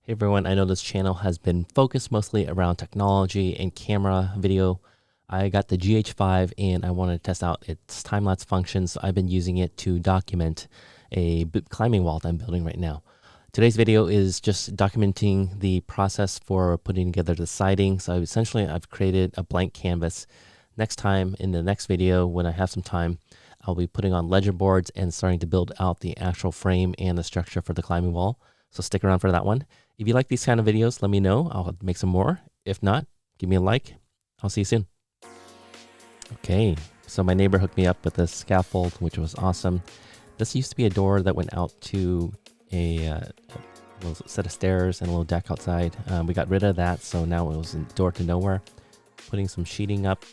Hey everyone, I know this channel has been focused mostly around technology and camera video. I got the GH5 and I wanted to test out its time-lapse functions. So I've been using it to document a climbing wall that I'm building right now. Today's video is just documenting the process for putting together the siding. So essentially I've created a blank canvas. Next time in the next video, when I have some time, I'll be putting on ledger boards and starting to build out the actual frame and the structure for the climbing wall. So stick around for that one. If you like these kind of videos, let me know. I'll make some more. If not, give me a like. I'll see you soon. Okay, so my neighbor hooked me up with this scaffold, which was awesome. This used to be a door that went out to a little set of stairs and a little deck outside. We got rid of that, so now it was a door to nowhere. Putting some sheeting up,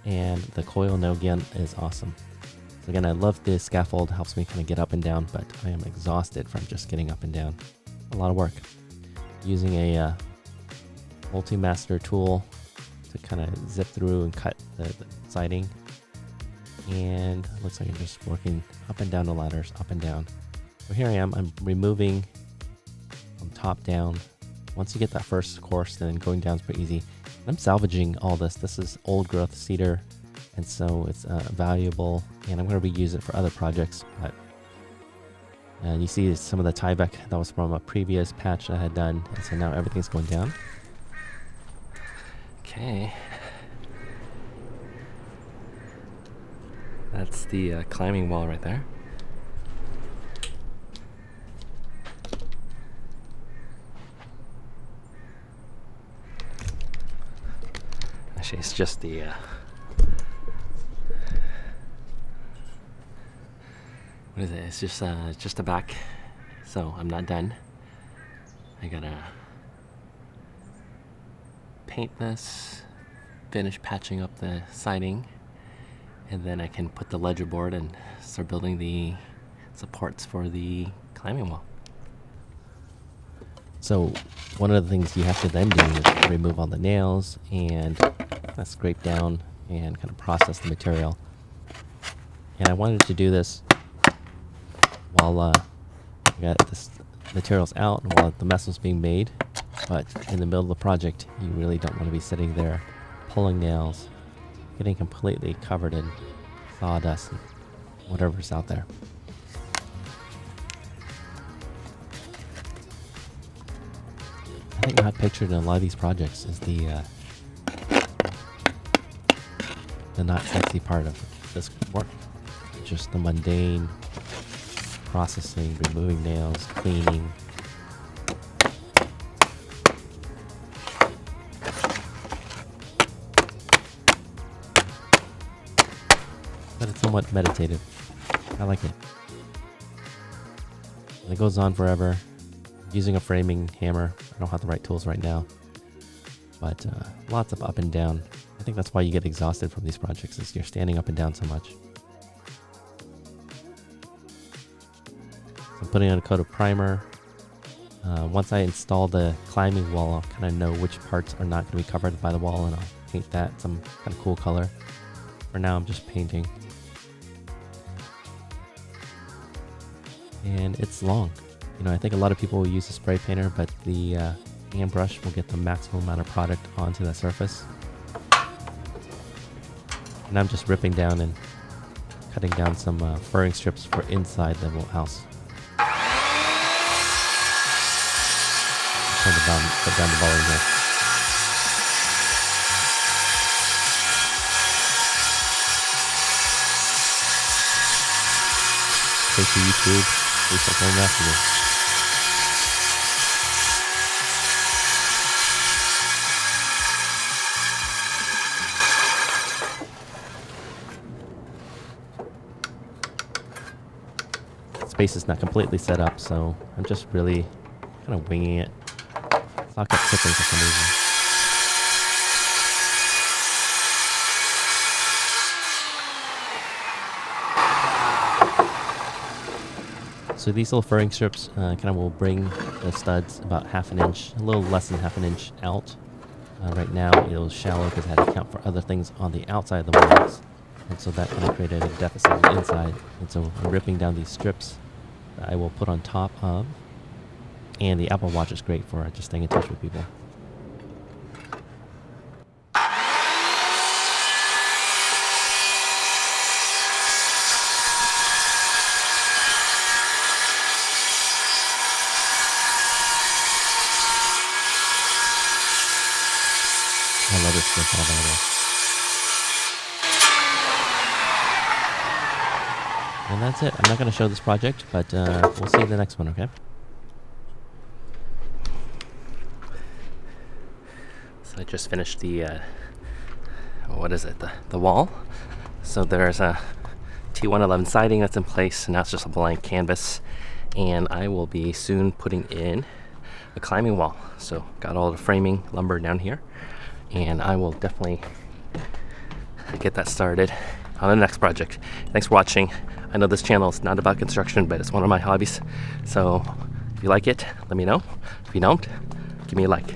and the coil no again is awesome. So again, I love this scaffold. It helps me kind of get up and down, but I am exhausted from just getting up and down. A lot of work. Using a multi-master tool to kind of zip through and cut the siding. And it looks like I'm just working up and down the ladders, up and down. So here I am, I'm removing from top down. Once you get that first course, then going down is pretty easy. I'm salvaging all this. This is old growth cedar, and so it's valuable, and I'm going to reuse it for other projects. But and you see some of the tieback that was from a previous patch I had done, and so now everything's going down. Okay. That's the climbing wall right there. Actually, it's just the what is it? It's just the back. So I'm not done. I gotta paint this, finish patching up the siding, and then I can put the ledger board and start building the supports for the climbing wall. So one of the things you have to then do is remove all the nails and scrape down and kind of process the material. And I wanted to do this while I got this materials out and while the mess was being made. But in the middle of the project, you really don't want to be sitting there pulling nails, getting completely covered in sawdust and whatever's out there. I think not pictured in a lot of these projects is the not sexy part of this work. Just the mundane processing, removing nails, cleaning. But it's somewhat meditative. I like it. And it goes on forever. Using a framing hammer. I don't have the right tools right now. But lots of up and down. I think that's why you get exhausted from these projects, is you're standing up and down so much. I'm putting on a coat of primer. Once I install the climbing wall, I'll kind of know which parts are not going to be covered by the wall, and I'll paint that some kind of cool color. For now, I'm just painting. And it's long. You know, I think a lot of people will use a spray painter, but the hand brush will get the maximum amount of product onto the surface. And I'm just ripping down and cutting down some furring strips for inside the house. Turn down the volume here. Thanks to YouTube. Please start going after me. Space is not completely set up, so I'm just really kind of winging it. It's not kept tipping for some reason. So these little furring strips kind of will bring the studs about half an inch, a little less than half an inch out. Right now it was shallow because I had to account for other things on the outside of the walls. And so that kind of created a deficit on the inside. And so I'm ripping down these strips that I will put on top of And the Apple Watch is great for just staying in touch with people. I love this thing, by the way. And that's it. I'm not going to show this project, but we'll see you in the next one, okay? So I just finished the, what is it, the wall. So there's a T111 siding that's in place, and now it's just a blank canvas. And I will be soon putting in a climbing wall. So got all the framing lumber down here, and I will definitely get that started on the next project. Thanks for watching. I know this channel is not about construction, but it's one of my hobbies. So if you like it, let me know. If you don't, give me a like.